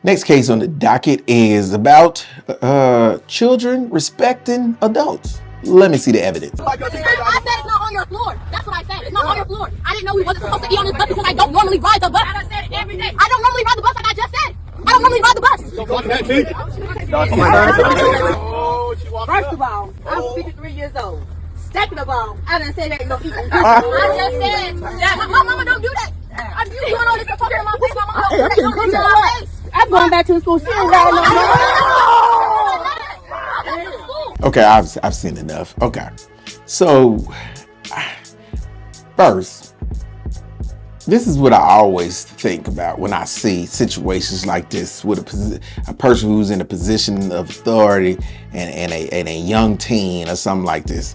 Next case on the docket is about children respecting adults. Let me see the evidence. I said it's not on your floor. That's what I said. It's not on your floor. I didn't know we wasn't supposed to eat on this bus because I don't normally ride the bus. I said it every day. I don't normally ride the bus like I just said. I don't normally ride the bus. First of all, I'm 53 years old. Second of all, I done said there ain't no eating. I just said that my mama don't do that. I'm doing all this stuff talking in my face. My mama don't do that. In my face. I'm going back to the school. She ain't riding no more. Okay, I've seen enough. Okay, so first, this is what I always think about when I see situations like this with a person who's in a position of authority and a young teen or something like this.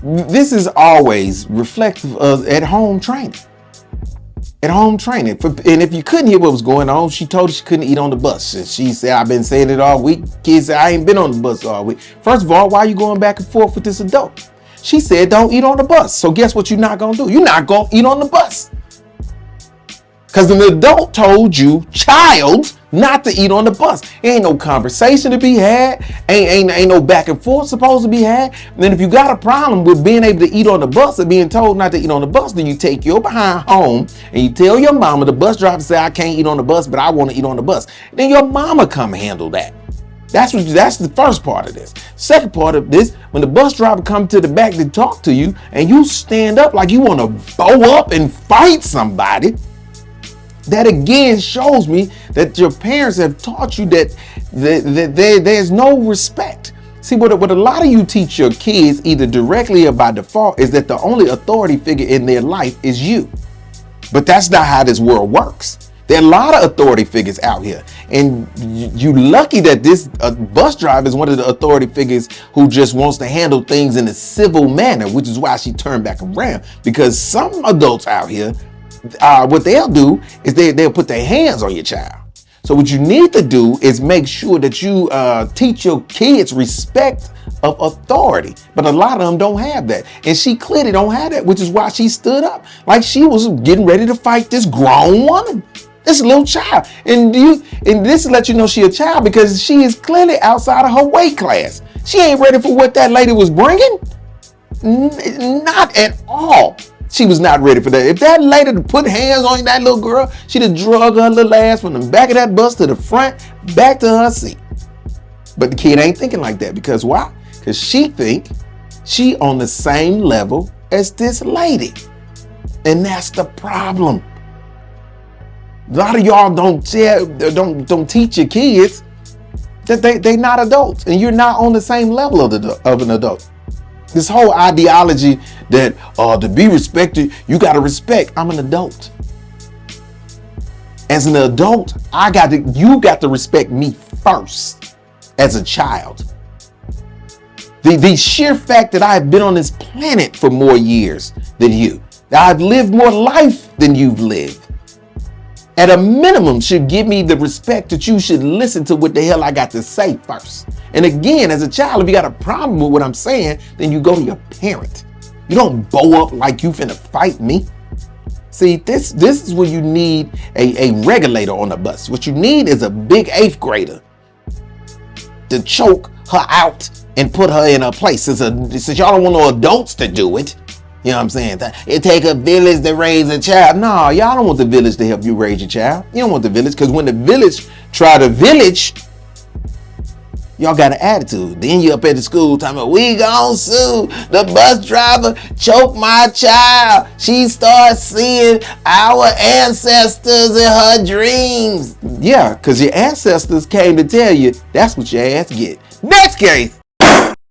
This is always reflective of at-home training. At-home training. And if you couldn't hear what was going on, she told us she couldn't eat on the bus. She said, I've been saying it all week. Kids said, I ain't been on the bus all week. First of all, why are you going back and forth with this adult? She said, don't eat on the bus. So guess what you're not going to do? You're not going to eat on the bus. Because an adult told you, child, not to eat on the bus. Ain't no conversation to be had. Ain't no back and forth supposed to be had. And then if you got a problem with being able to eat on the bus or being told not to eat on the bus, then you take your behind home and you tell your mama, the bus driver say, I can't eat on the bus, but I want to eat on the bus. Then your mama come handle that. That's the first part of this. Second part of this, when the bus driver come to the back to talk to you and you stand up like you want to bow up and fight somebody, that again shows me that your parents have taught you that there's no respect. See, what a lot of you teach your kids, either directly or by default, is that the only authority figure in their life is you. But that's not how this world works. There are a lot of authority figures out here. And you lucky that this bus driver is one of the authority figures who just wants to handle things in a civil manner, which is why she turned back around. Because some adults out here, what they'll do is they'll put their hands on your child. So what you need to do is make sure that you teach your kids respect of authority. But a lot of them don't have that. And she clearly don't have that, which is why she stood up like she was getting ready to fight this grown woman, this little child. And this lets you know she a child because she is clearly outside of her weight class. She ain't ready for what that lady was bringing. Not at all. She was not ready for that. If that lady to put hands on that little girl, she'd have drug her little ass from the back of that bus to the front, back to her seat. But the kid ain't thinking like that. Because why? Because she think she on the same level as this lady. And that's the problem. A lot of y'all don't teach your kids that they not adults. And you're not on the same level of an adult. This whole ideology that to be respected, you got to respect. I'm an adult. As an adult, you got to respect me first as a child. The sheer fact that I've been on this planet for more years than you, that I've lived more life than you've lived, at a minimum should give me the respect that you should listen to what the hell I got to say first. And again, as a child, if you got a problem with what I'm saying, then you go to your parent. You don't bow up like you finna fight me. See, this is where you need a regulator on the bus. What you need is a big 8th grader to choke her out and put her in her place. Since y'all don't want no adults to do it, you know what I'm saying? It take a village to raise a child. No, y'all don't want the village to help you raise your child. You don't want the village, because when the village try to village, y'all got an attitude. Then you up at the school talking about, we gon' sue. The bus driver choked my child. She starts seeing our ancestors in her dreams. Yeah, because your ancestors came to tell you that's what your ass get. Next case.